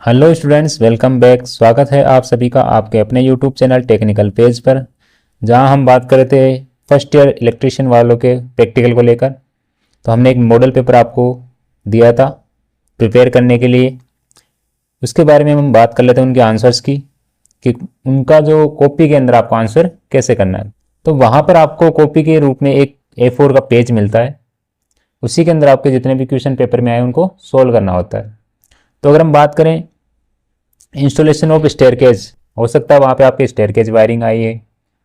Hello students, welcome back. स्वागत है आप सभी का आपके अपने यूट्यूब चैनल टेक्निकल पेज पर, जहां हम बात कर रहे थे फर्स्ट ईयर इलेक्ट्रिशियन वालों के प्रैक्टिकल को लेकर। तो हमने एक मॉडल पेपर आपको दिया था प्रिपेयर करने के लिए। उसके बारे में हम बात कर लेते हैं उनके आंसर्स की, कि उनका जो कॉपी के अंदर आपको आंसर कैसे करना है। तो वहाँ पर आपको कॉपी के रूप में एक A4 का पेज मिलता है, उसी के अंदर आपके जितने भी क्वेश्चन पेपर में आए उनको सोल्व करना होता है। तो अगर हम बात करें इंस्टॉलेशन ऑफ स्टेयरकेज, हो सकता है वहाँ पे आपके स्टेयरकेज वायरिंग आई है,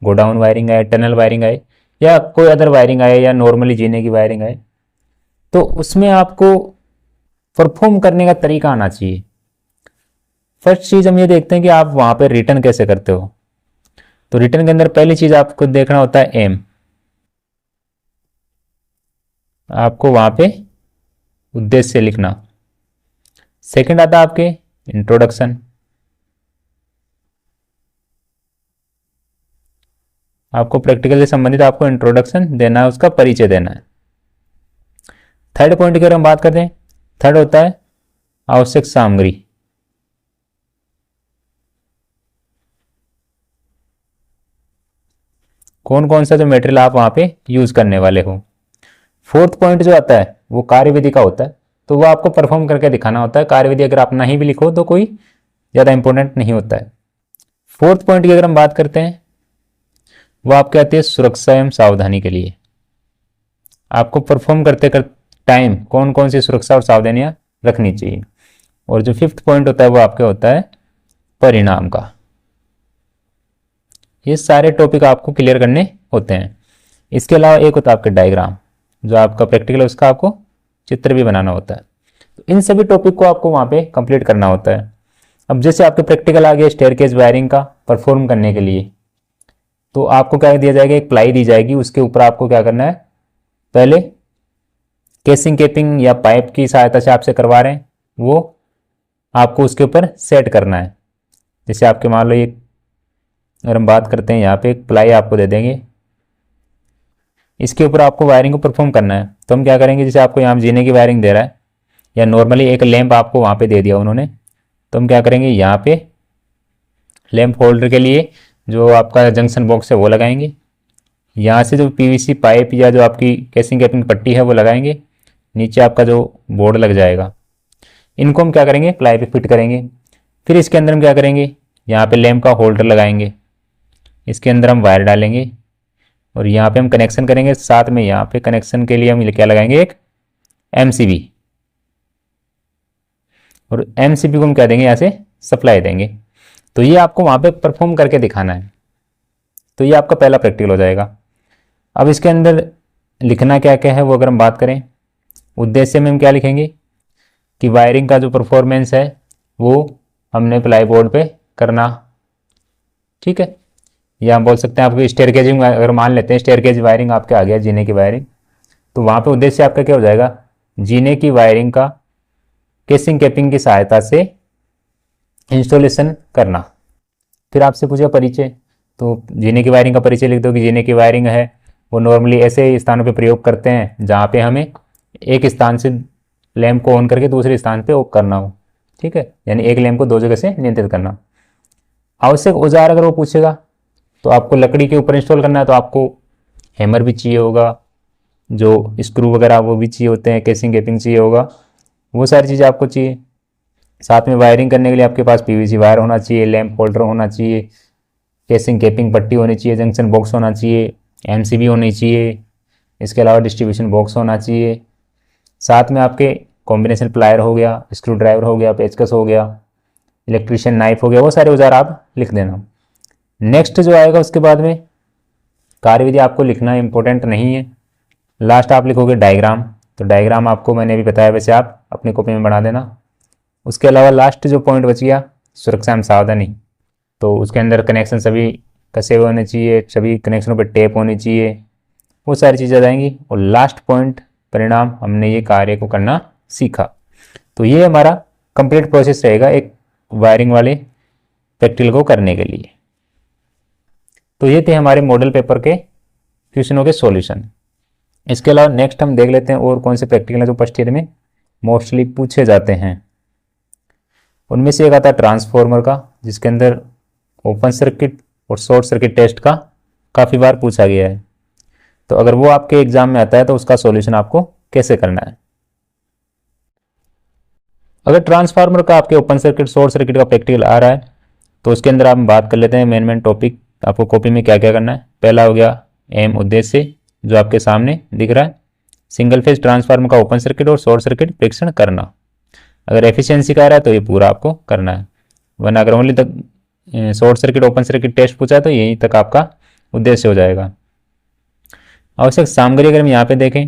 गोडाउन वायरिंग आए, टनल वायरिंग आए, या कोई अदर वायरिंग आए, या नॉर्मली जीने की वायरिंग आए। तो उसमें आपको परफॉर्म करने का तरीका आना चाहिए। फर्स्ट चीज़ हम ये देखते हैं कि आप वहाँ पे रिटर्न कैसे करते हो। तो रिटर्न के अंदर पहली चीज़ आपको देखना होता है एम। आपको वहाँ पे उद्देश्य लिखना। सेकंड आता है आपके इंट्रोडक्शन। आपको प्रैक्टिकल से संबंधित आपको इंट्रोडक्शन देना है, उसका परिचय देना है। थर्ड पॉइंट की अगर हम बात करते हैं, थर्ड होता है आवश्यक सामग्री। कौन कौन सा जो मटेरियल आप वहां पे यूज करने वाले हो। फोर्थ पॉइंट जो आता है वो कार्यविधि का होता है, तो वो आपको परफॉर्म करके दिखाना होता है। कार्यविधि अगर आप नहीं भी लिखो तो कोई ज़्यादा इंपॉर्टेंट नहीं होता है। फोर्थ पॉइंट की अगर हम बात करते हैं, वो आपके आती है सुरक्षा एवं सावधानी के लिए। आपको परफॉर्म करते कर टाइम कौन कौन सी सुरक्षा और सावधानियां रखनी चाहिए। और जो फिफ्थ पॉइंट होता है वो आपके होता है परिणाम का। ये सारे टॉपिक आपको क्लियर करने होते हैं। इसके अलावा एक होता है आपके डायग्राम, जो आपका प्रैक्टिकल है उसका आपको चित्र भी बनाना होता है। तो इन सभी टॉपिक को आपको वहाँ पे कंप्लीट करना होता है। अब जैसे आपके प्रैक्टिकल आ गया स्टेयरकेज वायरिंग का परफॉर्म करने के लिए, तो आपको क्या दिया जाएगा, एक प्लाई दी जाएगी, उसके ऊपर आपको क्या करना है, पहले केसिंग केपिंग या पाइप की सहायता से आपसे करवा रहे हैं, वो आपको उसके ऊपर सेट करना है। जैसे आपके मान लो ये, अगर हम बात करते हैं यहाँ पे एक प्लाई आपको दे देंगे, इसके ऊपर आपको वायरिंग को परफॉर्म करना है। तो हम क्या करेंगे, जैसे आपको यहाँ जीने की वायरिंग दे रहा है, या नॉर्मली एक लैंप आपको वहाँ पे दे दिया उन्होंने, तो हम क्या करेंगे, यहाँ पे लैंप होल्डर के लिए जो आपका जंक्शन बॉक्स है वो लगाएंगे। यहाँ से जो पीवीसी पाइप या जो आपकी केसिंग कैपिंग पट्टी है वो लगाएंगे। नीचे आपका जो बोर्ड लग जाएगा, इनको हम क्या करेंगे, प्लाई पे फिट करेंगे। फिर इसके अंदर हम क्या करेंगे, यहाँ पे लैंप का होल्डर लगाएंगे, इसके अंदर हम वायर डालेंगे, और यहाँ पे हम कनेक्शन करेंगे। साथ में यहाँ पे कनेक्शन के लिए हम क्या लगाएंगे, एक एमसीबी, और एमसीबी को हम क्या देंगे, यहाँ से सप्लाई देंगे। तो ये आपको वहाँ पे परफॉर्म करके दिखाना है। तो ये आपका पहला प्रैक्टिकल हो जाएगा। अब इसके अंदर लिखना क्या क्या है वो अगर हम बात करें, उद्देश्य में हम क्या लिखेंगे कि वायरिंग का जो परफॉर्मेंस है वो हमने प्लाई बोर्ड पे करना, ठीक है। या हम बोल सकते हैं आपको स्टेयरकेजिंग, अगर मान लेते हैं स्टेयरकेज वायरिंग आपके आ गया, जीने की वायरिंग, तो वहाँ पे उद्देश्य आपका क्या हो जाएगा, जीने की वायरिंग का केसिंग कैपिंग की सहायता से इंस्टॉलेशन करना। फिर आपसे पूछा परिचय, तो जीने की वायरिंग का परिचय लिख दो कि जीने की वायरिंग है वो नॉर्मली ऐसे स्थानों पे प्रयोग करते हैं जहाँ पे हमें एक स्थान से लैंप को ऑन करके दूसरे स्थान पे ऑफ करना हो, ठीक है, यानी एक लैंप को दो जगह से नियंत्रित करना। आवश्यक औजार अगर वो पूछेगा, तो आपको लकड़ी के ऊपर इंस्टॉल करना है, तो आपको हैमर भी चाहिए होगा, जो स्क्रू वगैरह वो भी चाहिए होते हैं, केसिंग केपिंग चाहिए होगा, वो सारी चीज़ें आपको चाहिए। साथ में वायरिंग करने के लिए आपके पास पीवीसी वायर होना चाहिए, लैंप होल्डर होना चाहिए, केसिंग केपिंग पट्टी होनी चाहिए, जंक्शन बॉक्स होना चाहिए, एमसीबी होनी चाहिए, इसके अलावा डिस्ट्रीब्यूशन बॉक्स होना चाहिए। साथ में आपके कॉम्बिनेशन प्लायर हो गया, स्क्रू ड्राइवर हो गया, पेचकस हो गया, इलेक्ट्रिशियन नाइफ हो गया, वो सारे औजार आप लिख देना। नेक्स्ट जो आएगा उसके बाद में कार्यविधि आपको लिखना इंपॉर्टेंट नहीं है, लास्ट आप लिखोगे डायग्राम। तो डायग्राम आपको मैंने अभी बताया, वैसे आप अपनी कॉपी में बना देना। उसके अलावा लास्ट जो पॉइंट बच गया, सुरक्षा एवं सावधानी, तो उसके अंदर कनेक्शन सभी कसे हुए होने चाहिए, सभी कनेक्शनों पर टेप होनी चाहिए, वो सारी चीज़ें आ जाएंगी। और लास्ट पॉइंट परिणाम, हमने ये कार्य को करना सीखा। तो ये हमारा कंप्लीट प्रोसेस रहेगा एक वायरिंग वाले प्रैक्टिकल को करने के लिए। तो ये थे हमारे मॉडल पेपर के क्वेश्चनों के सॉल्यूशन। इसके अलावा नेक्स्ट हम देख लेते हैं और कौन से प्रैक्टिकल हैं जो फर्स्ट ईयर में मोस्टली पूछे जाते हैं। उनमें से एक आता है ट्रांसफॉर्मर का, जिसके अंदर ओपन सर्किट और शॉर्ट सर्किट टेस्ट का काफ़ी बार पूछा गया है। तो अगर वो आपके एग्जाम में आता है तो उसका सॉल्यूशन आपको कैसे करना है। अगर ट्रांसफार्मर का आपके ओपन सर्किट शॉर्ट सर्किट का प्रैक्टिकल आ रहा है तो उसके अंदर आप बात कर लेते हैं मेन टॉपिक आपको कॉपी में क्या क्या करना है। पहला हो गया एम, उद्देश्य, जो आपके सामने दिख रहा है, सिंगल फेज ट्रांसफार्मर का ओपन सर्किट और शॉर्ट सर्किट परीक्षण करना। अगर एफिशिएंसी का आ रहा है तो ये पूरा आपको करना है, वरना अगर ओनली तक short circuit open circuit test पूछा है तो यहीं तक आपका उद्देश्य हो जाएगा। आवश्यक सामग्री अगर हम यहाँ पे देखें,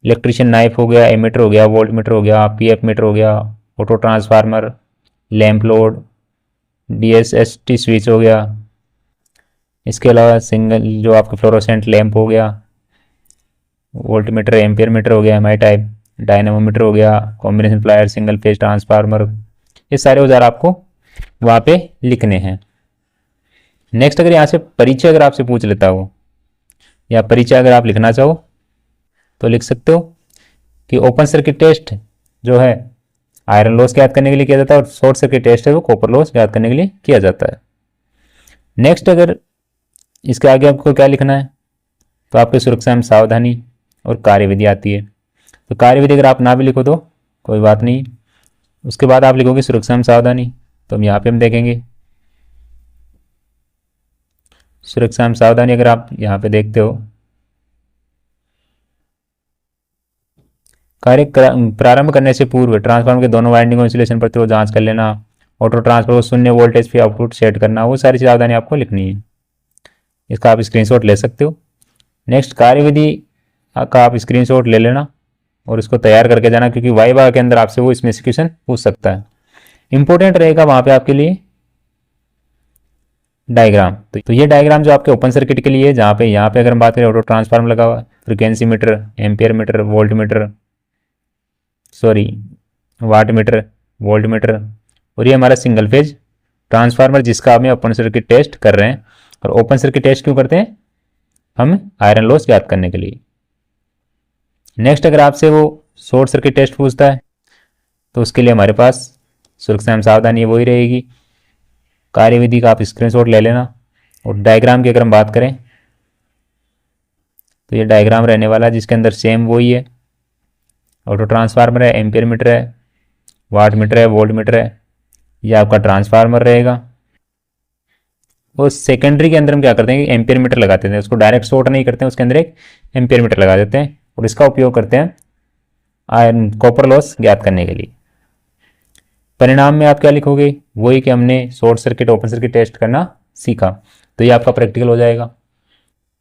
इलेक्ट्रिशियन नाइफ हो गया, एमीटर हो गया, वोल्ट मीटर हो गया, पीएफ मीटर हो गया, auto transformer, lamp load, DSST switch हो गया, इसके अलावा सिंगल जो आपका फ्लोरोसेंट लैंप हो गया, वोल्ट मीटर, एम्पियर मीटर हो गया एमआई टाइप, डायनामोमीटर हो गया, combination plier, single phase transformer, ये सारे औजार आपको वहाँ पे लिखने हैं। नेक्स्ट अगर यहाँ से परिचय अगर आपसे पूछ लेता हो या परिचय अगर आप लिखना चाहो तो लिख सकते हो कि ओपन सर्किट टेस्ट जो है आयरन लॉस ज्ञात करने के लिए किया जाता है और शॉर्ट सर्किट टेस्ट है वो कॉपर लॉस ज्ञात करने के लिए किया जाता है। नेक्स्ट अगर इसके आगे आपको क्या लिखना है तो आपकी सुरक्षा में सावधानी और कार्यविधि आती है। तो कार्यविधि अगर आप ना भी लिखो तो कोई बात नहीं, उसके बाद आप लिखोगे सुरक्षा में सावधानी, तो हम यहाँ पे हम देखेंगे सुरक्षा में सावधानी। अगर आप यहाँ पे देखते हो कार्य प्रारंभ करने से पूर्व ट्रांसफार्मर के दोनों वाइंडिंग को इंसुलेशन प्रतिरोध जांच कर लेना, ऑटो ट्रांसफर को शून्य वोल्टेज पे आउटपुट सेट करना, वो सारी सावधानी आपको लिखनी है। इसका आप स्क्रीनशॉट ले सकते हो। नेक्स्ट कार्यविधि का आप स्क्रीनशॉट ले लेना और इसको तैयार करके जाना, क्योंकि वाइवा के अंदर आपसे वो इसमें क्वेश्चन पूछ सकता है। इंपॉर्टेंट रहेगा वहाँ पे आपके लिए डायग्राम। तो ये डायग्राम जो आपके ओपन सर्किट के लिए है, जहाँ पे यहाँ पे अगर हम बात करें ऑटो ट्रांसफार्मर लगा हुआ है, frequency meter, ampere meter, volt meter, sorry watt meter, volt meter, और ये हमारा सिंगल फेज ट्रांसफार्मर जिसका हमें ओपन सर्किट टेस्ट कर रहे हैं। और ओपन सर्किट टेस्ट क्यों करते हैं? हम आयरन लॉस ज्ञात करने के लिए। नेक्स्ट अगर आपसे वो शॉर्ट सर्किट टेस्ट पूछता है तो उसके लिए हमारे पास सुरक्षा एवं सावधानी वही रहेगी। कार्यविधि का आप स्क्रीनशॉट ले लेना। और डायग्राम की अगर हम बात करें तो ये डायग्राम रहने वाला है जिसके अंदर सेम वही है, ऑटो ट्रांसफार्मर है, एम्पियर मीटर है, वाट मीटर है, वोल्ट मीटर है, ये आपका ट्रांसफार्मर रहेगा। और सेकेंडरी के अंदर हम क्या करते हैं कि एम्पियर मीटर लगाते हैं, उसको डायरेक्ट शॉर्ट नहीं करते हैं, उसके अंदर एक एम्पियर मीटर लगा देते हैं और इसका उपयोग करते हैं आयरन कॉपर लॉस ज्ञात करने के लिए। परिणाम में आप क्या लिखोगे? वही कि हमने short circuit open circuit test करना सीखा। तो ये आपका प्रैक्टिकल हो जाएगा।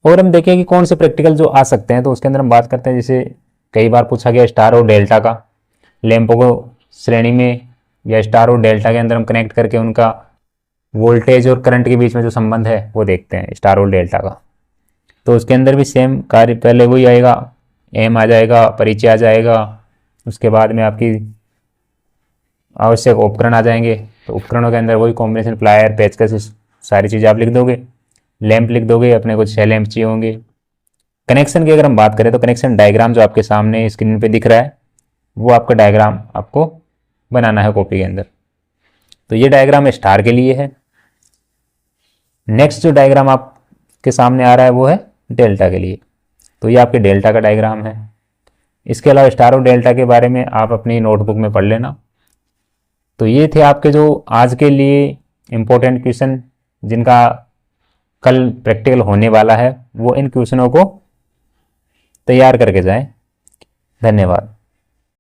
और हम देखें कि कौन से प्रैक्टिकल जो आ सकते हैं, तो उसके अंदर हम बात करते हैं जैसे कई बार पूछा गया स्टार और डेल्टा का, लैंपों को श्रेणी में या स्टार और डेल्टा के अंदर हम कनेक्ट करके उनका वोल्टेज और करंट के बीच में जो संबंध है वो देखते हैं स्टार और डेल्टा का। तो उसके अंदर भी सेम कार्य, पहले वही आएगा, एम आ जाएगा, परिचय आ जाएगा, उसके बाद में आपकी आवश्यक उपकरण आ जाएंगे। तो उपकरणों के अंदर वही कॉम्बिनेशन प्लायर, पेचकस, सारी चीज़ें आप लिख दोगे। लैंप लिख दोगे, अपने को 6 लैंप चाहिए होंगे। कनेक्शन की अगर हम बात करें तो कनेक्शन डायग्राम जो आपके सामने स्क्रीन पे दिख रहा है वो आपका डायग्राम आपको बनाना है कॉपी के अंदर। तो ये डायग्राम स्टार के लिए है। नेक्स्ट जो डायग्राम आपके सामने आ रहा है वो है डेल्टा के लिए। तो ये आपके डेल्टा का डायग्राम है। इसके अलावा स्टार और डेल्टा के बारे में आप अपनी नोटबुक में पढ़ लेना। तो ये थे आपके जो आज के लिए इम्पोर्टेंट क्वेश्चन जिनका कल प्रैक्टिकल होने वाला है। वो इन क्वेश्चनों को तैयार करके जाएं। धन्यवाद।